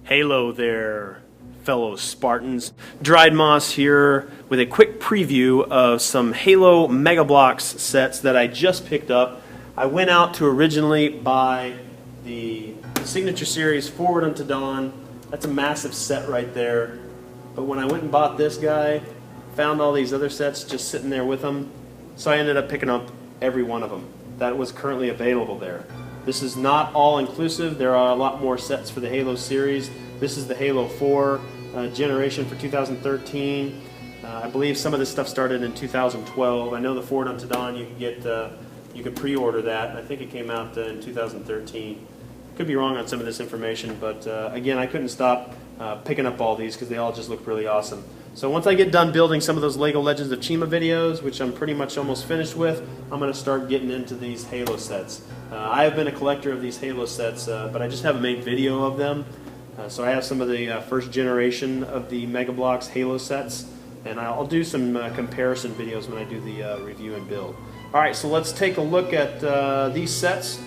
Halo there, fellow Spartans. Dried Moss here with a quick preview of some Halo Mega Bloks sets that I just picked up. I went out to originally buy the Signature Series Forward Unto Dawn. That's a massive set right there. But when I went and bought this guy, found all these other sets just sitting there with them. So I ended up picking up every one of them that was currently available there. This is not all inclusive. There are a lot more sets for the Halo series. This is the Halo 4 generation for 2013. I believe some of this stuff started in 2012. I know the Forward Unto Dawn you can get, you can pre-order that. I think it came out in 2013. Could be wrong on some of this information, but again, I couldn't stop picking up all these because they all just look really awesome. So once I get done building some of those LEGO Legends of Chima videos, which I'm pretty much almost finished with, I'm going to start getting into these Halo sets. I have been a collector of these Halo sets, but I just haven't made video of them. So I have some of the first generation of the Mega Bloks Halo sets, and I'll do some comparison videos when I do the review and build. Alright, so let's take a look at these sets,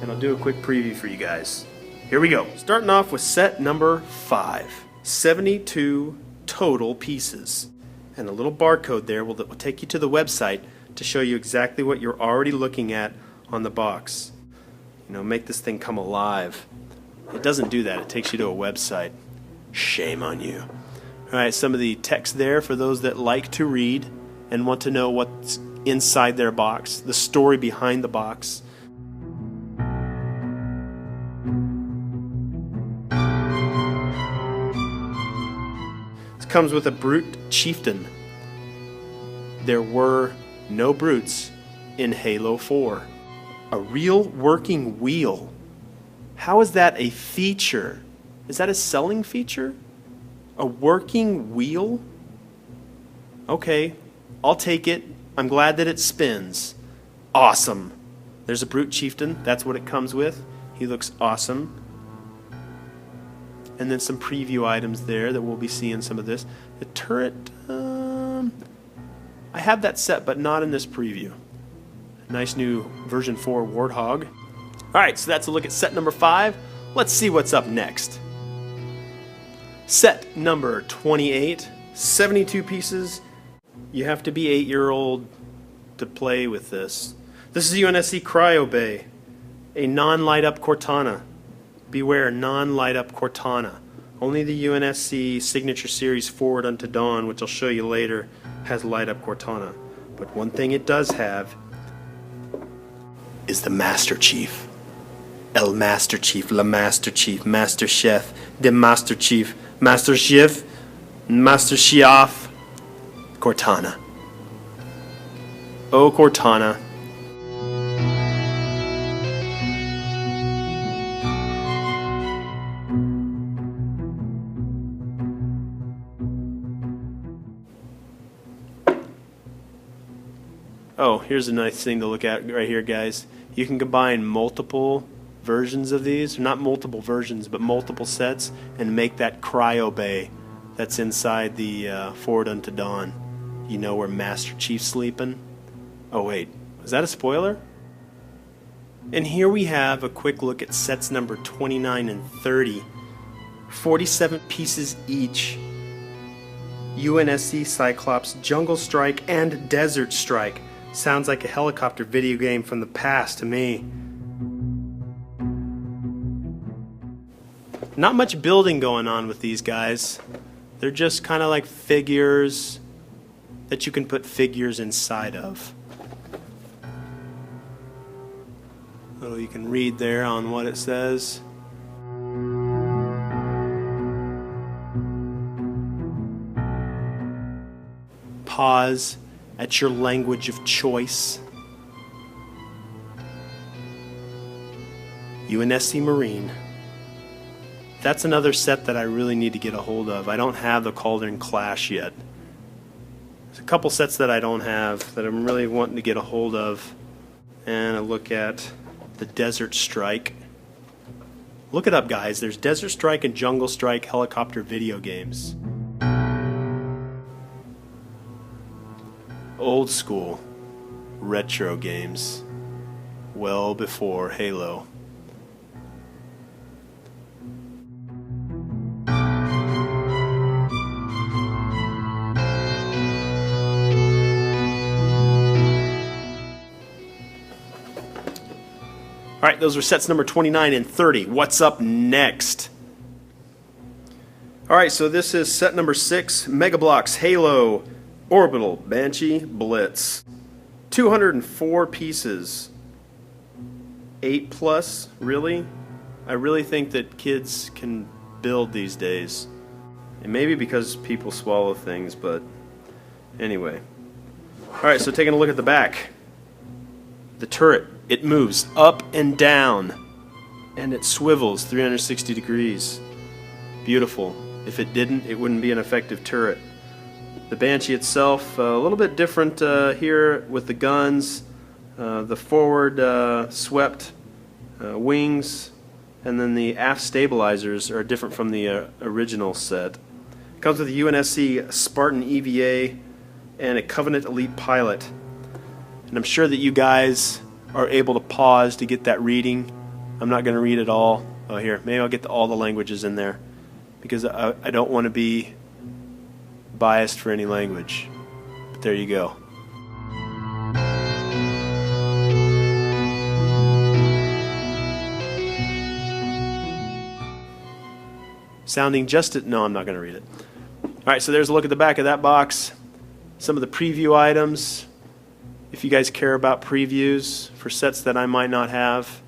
and I'll do a quick preview for you guys. Here we go. Starting off with set number 5, 72 total pieces. And a little barcode there will take you to the website to show you exactly what you're already looking at on the box. You know, make this thing come alive. It doesn't do that. It takes you to a website. Shame on you. Alright, some of the text there for those that like to read and want to know what's inside their box, the story behind the box. Comes with a Brute Chieftain. There were no brutes in Halo 4. A real working wheel. How is that a feature? Is that a selling feature? A working wheel? Okay, I'll take it. I'm glad that it spins. Awesome. There's a Brute Chieftain. That's what it comes with. He looks awesome. And then some preview items there that we'll be seeing some of this. The turret, I have that set, but not in this preview. Nice new version 4 Warthog. Alright, so that's a look at set number 5. Let's see what's up next. Set number 28, 72 pieces. You have to be 8-year-old to play with this. This is UNSC Cryo Bay, a non-light-up Cortana. Beware, non-light-up Cortana. Only the UNSC Signature Series Forward Unto Dawn, which I'll show you later, has light-up Cortana. But one thing it does have is the Master Chief. El Master Chief, La Master Chief, Master Chef, the Master Chief, Master Chef, Master Chef, Cortana. Oh, Cortana. Oh, here's a nice thing to look at right here, guys. You can combine multiple versions of these, not multiple versions, but multiple sets, and make that Cryo Bay that's inside the Forward Unto Dawn. You know where Master Chief's sleeping? Oh wait, is that a spoiler? And here we have a quick look at sets number 29 and 30. 47 pieces each. UNSC Cyclops, Jungle Strike, and Desert Strike. Sounds like a helicopter video game from the past to me. Not much building going on with these guys. They're just kind of like figures that you can put figures inside of. Oh, you can read there on what it says. Pause at your language of choice. UNSC Marine. That's another set that I really need to get a hold of. I don't have the Cauldron Clash yet. There's a couple sets that I don't have that I'm really wanting to get a hold of. And a look at the Desert Strike. Look it up, guys. There's Desert Strike and Jungle Strike helicopter video games. Old school retro games, well before Halo. All right, those were sets number 29 and 30. What's up next? All right, so this is set number 6, Megabloks Halo Orbital Banshee Blitz. 204 pieces. 8 plus, really? I really think that kids can build these days. And maybe because people swallow things, but anyway. Alright, so taking a look at the back. The turret, it moves up and down. And it swivels 360 degrees. Beautiful. If it didn't, it wouldn't be an effective turret. The Banshee itself, a little bit different here with the guns. The forward swept wings, and then the aft stabilizers are different from the original set. Comes with a UNSC Spartan EVA and a Covenant Elite pilot. And I'm sure that you guys are able to pause to get that reading. I'm not going to read it all. Oh, here, maybe I'll get all the languages in there because I don't want to be biased for any language. But there you go. Sounding just at, no, I'm not going to read it. Alright, so there's a look at the back of that box. Some of the preview items. If you guys care about previews for sets that I might not have.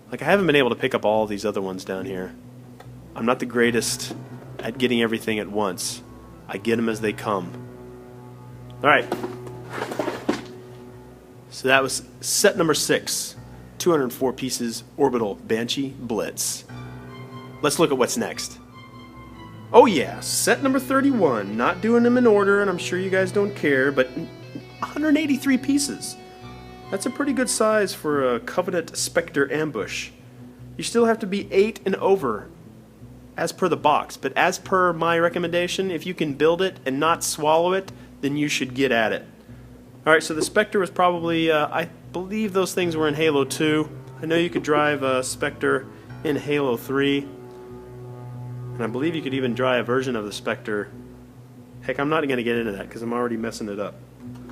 Like, I haven't been able to pick up all these other ones down here. I'm not the greatest at getting everything at once. I get them as they come. Alright. So that was set number 6. 204 pieces Orbital Banshee Blitz. Let's look at what's next. Oh yeah, set number 31. Not doing them in order, and I'm sure you guys don't care, but 183 pieces. That's a pretty good size for a Covenant Spectre ambush. You still have to be 8 and over as per the box, but as per my recommendation, if you can build it and not swallow it, then you should get at it. Alright, so the Spectre was probably, I believe those things were in Halo 2. I know you could drive a Spectre in Halo 3. And I believe you could even drive a version of the Spectre. Heck, I'm not going to get into that because I'm already messing it up.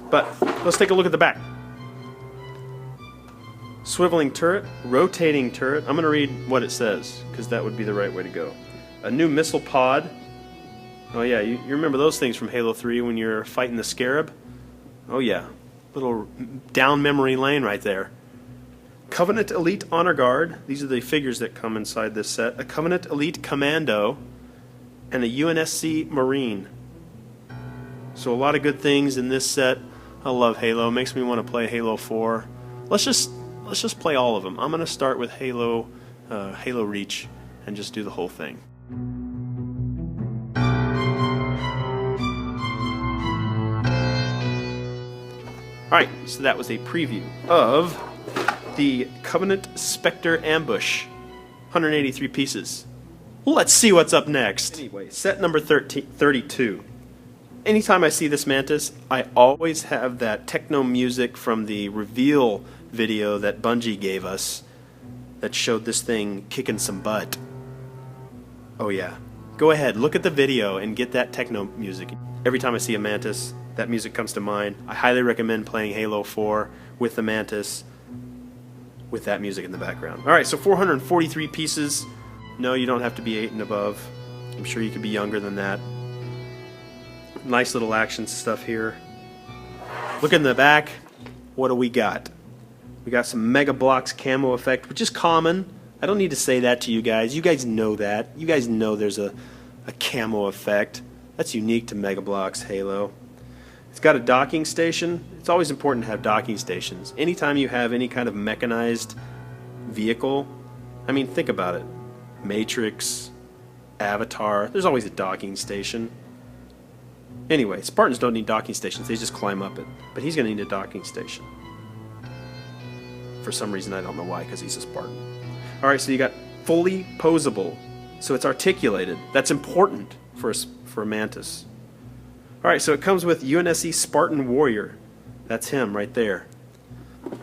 But let's take a look at the back. Swiveling turret, rotating turret. I'm going to read what it says because that would be the right way to go. A new missile pod. Oh yeah, you remember those things from Halo 3 when you're fighting the Scarab? Oh yeah, little down memory lane right there. Covenant Elite Honor Guard. These are the figures that come inside this set. A Covenant Elite Commando and a UNSC Marine. So a lot of good things in this set. I love Halo. It makes me want to play Halo 4. Let's just play all of them. I'm going to start with Halo Reach and just do the whole thing. Alright, so that was a preview of the Covenant Spectre Ambush. 183 pieces. Let's see what's up next. Anyway, set number 32. Anytime I see this Mantis, I always have that techno music from the reveal video that Bungie gave us that showed this thing kicking some butt. Oh yeah. Go ahead, look at the video and get that techno music. Every time I see a Mantis, that music comes to mind. I highly recommend playing Halo 4 with the Mantis with that music in the background. Alright, so 443 pieces. No, you don't have to be 8 and above. I'm sure you could be younger than that. Nice little action stuff here. Look in the back. What do we got? We got some Megabloks camo effect, which is common. I don't need to say that to you guys. You guys know that. You guys know there's a camo effect. That's unique to Megabloks Halo. It's got a docking station. It's always important to have docking stations. Anytime you have any kind of mechanized vehicle, I mean, think about it. Matrix, Avatar, there's always a docking station. Anyway, Spartans don't need docking stations, they just climb up it. But he's going to need a docking station. For some reason, I don't know why, because he's a Spartan. Alright, so you got fully posable. So it's articulated. That's important for a Mantis. Alright, so it comes with UNSC Spartan Warrior. That's him right there.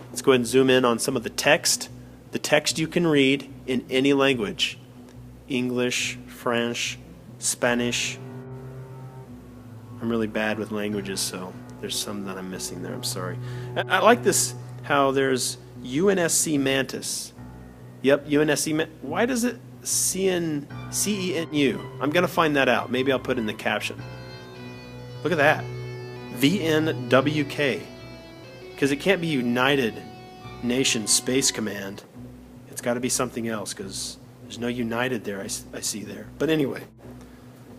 Let's go ahead and zoom in on some of the text. The text you can read in any language. English, French, Spanish. I'm really bad with languages, so there's some that I'm missing there. I'm sorry. I like this, how there's UNSC Mantis. Yep, UNSC. Why does it CENU? I'm going to find that out. Maybe I'll put it in the caption. Look at that. VNWK. Because it can't be United Nations Space Command. It's got to be something else because there's no United there I see there. But anyway,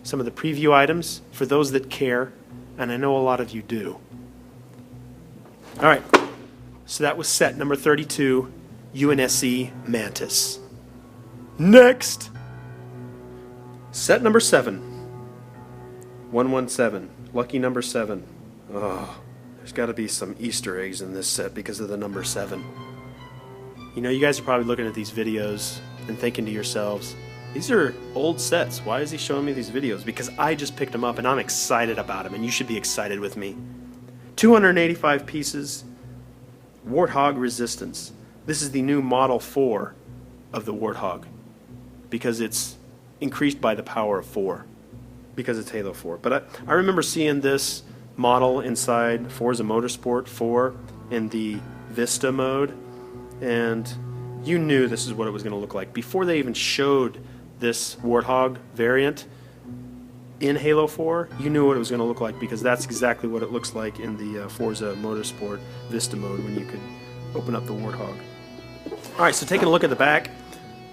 some of the preview items for those that care, and I know a lot of you do. All right, so that was set number 32, UNSC Mantis. Next, set number 7, 117, lucky number 7. Oh, there's got to be some Easter eggs in this set because of the number 7. You know, you guys are probably looking at these videos and thinking to yourselves, these are old sets. Why is he showing me these videos? Because I just picked them up and I'm excited about them, and you should be excited with me. 285 pieces, Warthog Resistance. This is the new Model 4 of the Warthog because it's increased by the power of 4 because it's Halo 4. But I remember seeing this model inside Forza Motorsport 4 in the Vista mode, and you knew this is what it was going to look like. Before they even showed this Warthog variant in Halo 4, you knew what it was going to look like because that's exactly what it looks like in the Forza Motorsport Vista mode when you could open up the Warthog. Alright, so taking a look at the back,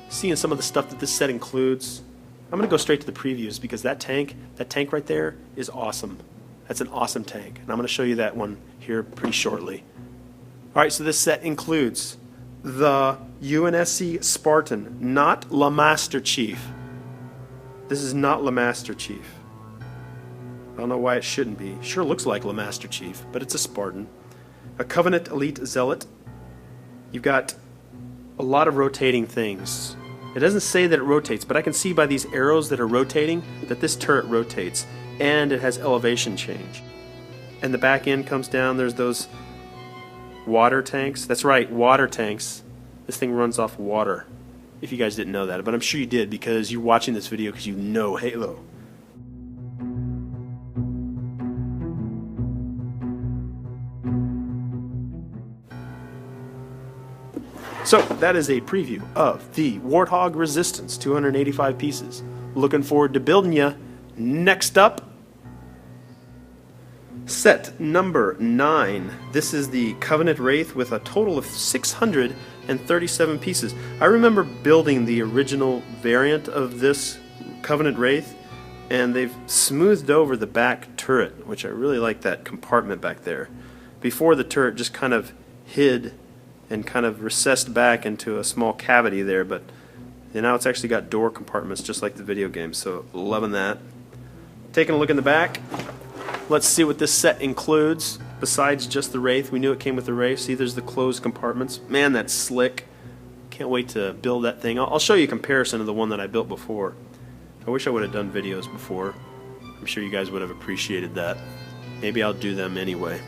seeing some of the stuff that this set includes, I'm going to go straight to the previews because that tank right there is awesome. That's an awesome tank, and I'm going to show you that one here pretty shortly. Alright, so this set includes the UNSC Spartan, not La Master Chief. This is not La Master Chief. I don't know why it shouldn't be. Sure looks like La Master Chief, but it's a Spartan. A Covenant Elite Zealot. You've got a lot of rotating things. It doesn't say that it rotates, but I can see by these arrows that are rotating that this turret rotates, and it has elevation change. And the back end comes down. There's those water tanks. That's right, water tanks. This thing runs off water. If you guys didn't know that, but I'm sure you did because you're watching this video because you know Halo. So that is a preview of the Warthog Resistance, 285 pieces. Looking forward to building ya. Next up, set number 9. This is the Covenant Wraith with a total of 637 pieces. I remember building the original variant of this Covenant Wraith, and they've smoothed over the back turret, which I really like that compartment back there. Before, the turret just kind of hid and kind of recessed back into a small cavity there, but now it's actually got door compartments just like the video game, so loving that. Taking a look in the back, let's see what this set includes besides just the Wraith. We knew it came with the Wraith. See, there's the closed compartments. Man, that's slick. Can't wait to build that thing. I'll show you a comparison of the one that I built before. I wish I would have done videos before. I'm sure you guys would have appreciated that. Maybe I'll do them anyway.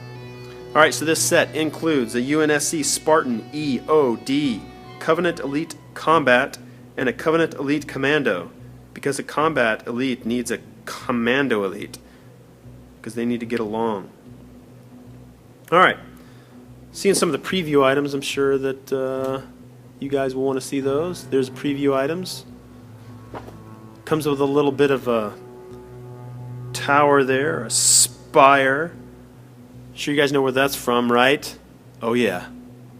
Alright, so this set includes a UNSC Spartan EOD, Covenant Elite Combat, and a Covenant Elite Commando. Because a Combat Elite needs a Commando Elite. Because they need to get along. Alright, seeing some of the preview items, I'm sure that you guys will want to see those. There's preview items. Comes with a little bit of a tower there, a spire. Sure you guys know where that's from, right? Oh yeah,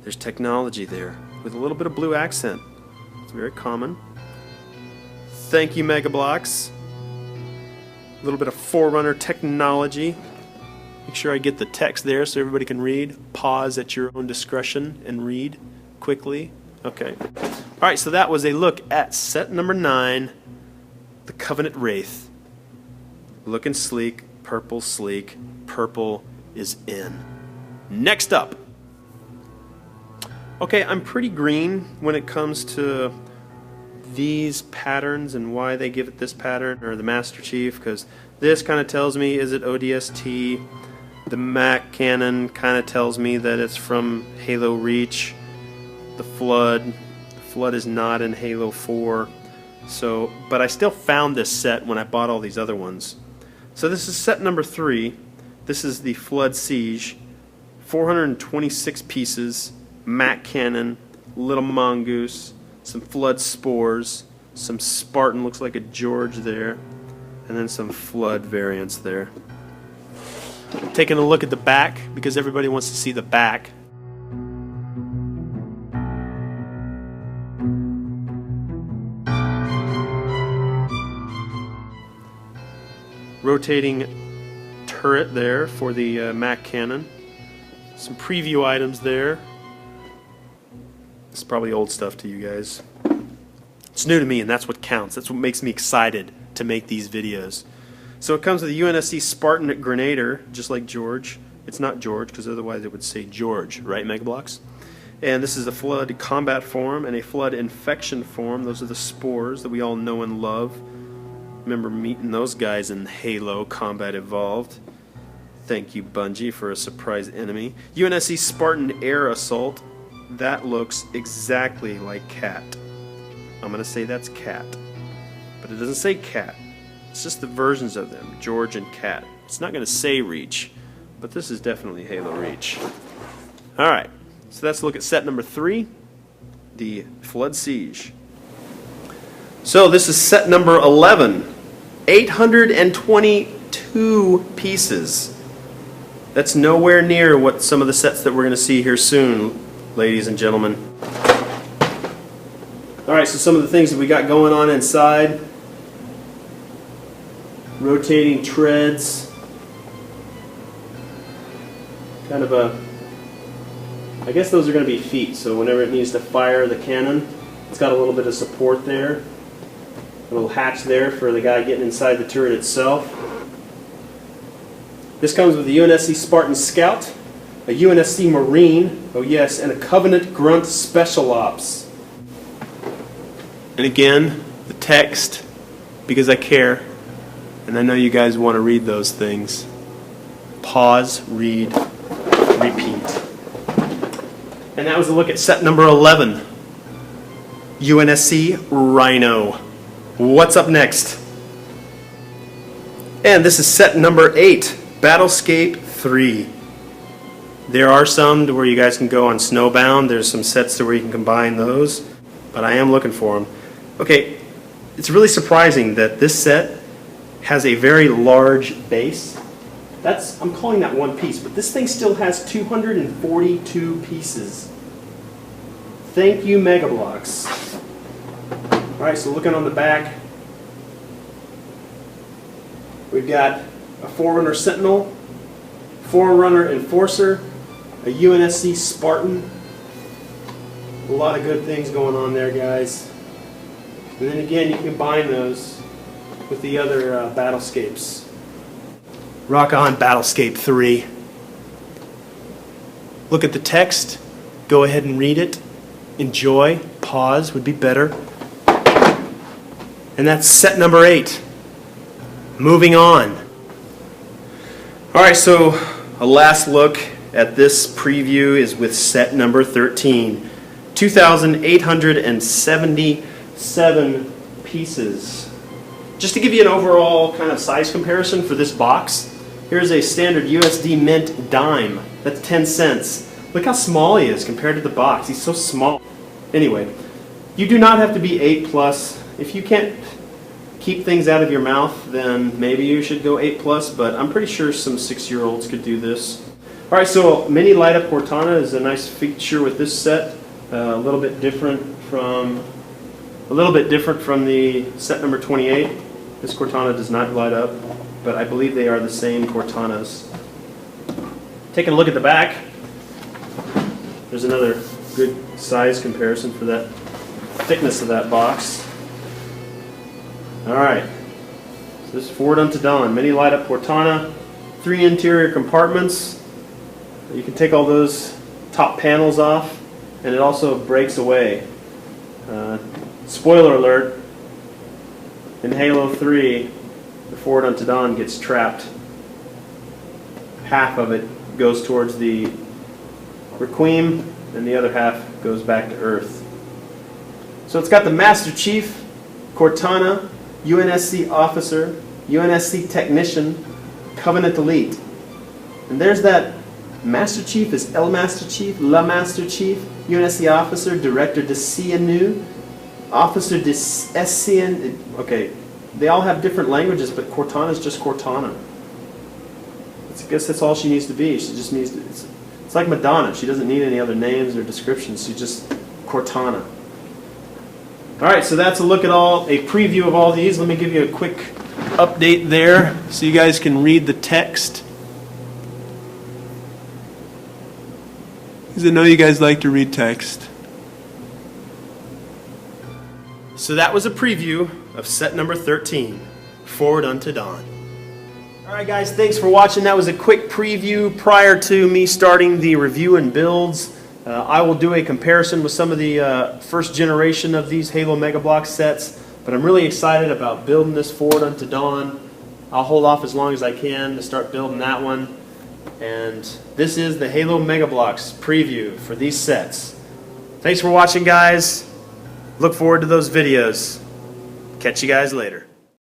there's technology there with a little bit of blue accent. It's very common. Thank you, Mega Bloks. A little bit of Forerunner technology. Make sure I get the text there so everybody can read. Pause at your own discretion and read quickly. Okay. Alright, so that was a look at set number 9, the Covenant Wraith. Looking sleek, purple sleek, purple is in. Next up. Okay, I'm pretty green when it comes to these patterns and why they give it this pattern, or the Master Chief, because this kind of tells me, is it ODST? The Mac Cannon kind of tells me that it's from Halo Reach. The Flood is not in Halo 4. So, but I still found this set when I bought all these other ones. So this is set number 3. This is the Flood Siege, 426 pieces, Mac Cannon, Little Mongoose, some Flood spores, some Spartan, looks like a George there, and then some Flood variants there. Taking a look at the back, because everybody wants to see the back. Rotating turret there for the Mac cannon. Some preview items there. It's probably old stuff to you guys. It's new to me, and that's what counts. That's what makes me excited to make these videos. So it comes with a UNSC Spartan Grenader, just like George. It's not George, because otherwise it would say George, right, Megabloks? And this is a Flood combat form and a Flood infection form. Those are the spores that we all know and love. Remember meeting those guys in Halo Combat Evolved. Thank you, Bungie, for a surprise enemy. UNSC Spartan Air Assault. That looks exactly like Cat. I'm going to say that's Cat. But it doesn't say Cat. It's just the versions of them, George and Cat. It's not going to say Reach, but this is definitely Halo Reach. Alright, so let's look at set number 3, the Flood Siege. So this is set number 11, 822 pieces. That's nowhere near what some of the sets that we're going to see here soon, ladies and gentlemen. Alright, so some of the things that we got going on inside. Rotating treads. Kind of a, I guess those are going to be feet, so whenever it needs to fire the cannon, it's got a little bit of support there. A little hatch there for the guy getting inside the turret itself. This comes with a UNSC Spartan Scout, a UNSC Marine, oh yes, and a Covenant Grunt Special Ops. And again, the text, because I care, and I know you guys want to read those things. Pause, read, repeat. And that was a look at set number 11, UNSC Rhino. What's up next? And this is set number 8, Battlescape 3. There are some to where you guys can go on Snowbound. There's some sets to where you can combine those, but I am looking for them. Okay, it's really surprising that this set has a very large base. I'm calling that one piece, but this thing still has 242 pieces. Thank you, Megabloks. Alright, so looking on the back, we've got a Forerunner Sentinel, Forerunner Enforcer, a UNSC Spartan. A lot of good things going on there, guys. And then again, you can combine those with the other Battlescapes. Rock on, Battlescape 3. Look at the text. Go ahead and read it. Enjoy. Pause would be better. And that's set number 8. Moving on. Alright, so a last look at this preview is with set number 13. 2,877 pieces. Just to give you an overall kind of size comparison for this box, here's a standard USD Mint dime. That's 10 cents. Look how small he is compared to the box. He's so small. Anyway, you do not have to be 8+. If you can't keep things out of your mouth, then maybe you should go 8+, but I'm pretty sure some 6-year-olds could do this. Alright, so Mini Light Up Cortana is a nice feature with this set. A little bit different from the set number 28. This Cortana does not light up, but I believe they are the same Cortanas. Taking a look at the back, there's another good size comparison for that thickness of that box. Alright, so this is Forward Unto Dawn, Mini Light Up Cortana, 3 interior compartments. You can take all those top panels off, and it also breaks away. Spoiler alert, in Halo 3, the Forward Unto Dawn gets trapped. Half of it goes towards the Requiem, and the other half goes back to Earth. So it's got the Master Chief, Cortana, UNSC Officer, UNSC Technician, Covenant Elite. And there's that Master Chief is El Master Chief, La Master Chief, UNSC Officer, Director de Sianu, Officer de Essien. Okay, they all have different languages, but Cortana is just Cortana. I guess that's all she needs to be. She just needs to. It's like Madonna. She doesn't need any other names or descriptions. She's just Cortana. All right, so that's a look at a preview of all these. Let me give you a quick update there so you guys can read the text. Because I know you guys like to read text. So that was a preview of set number 13, Forward Unto Dawn. All right, guys, thanks for watching. That was a quick preview prior to me starting the review and builds. I will do a comparison with some of the first generation of these Halo Mega Bloks sets, but I'm really excited about building this Forward Unto Dawn. I'll hold off as long as I can to start building that one. And this is the Halo Mega Bloks preview for these sets. Thanks for watching, guys. Look forward to those videos. Catch you guys later.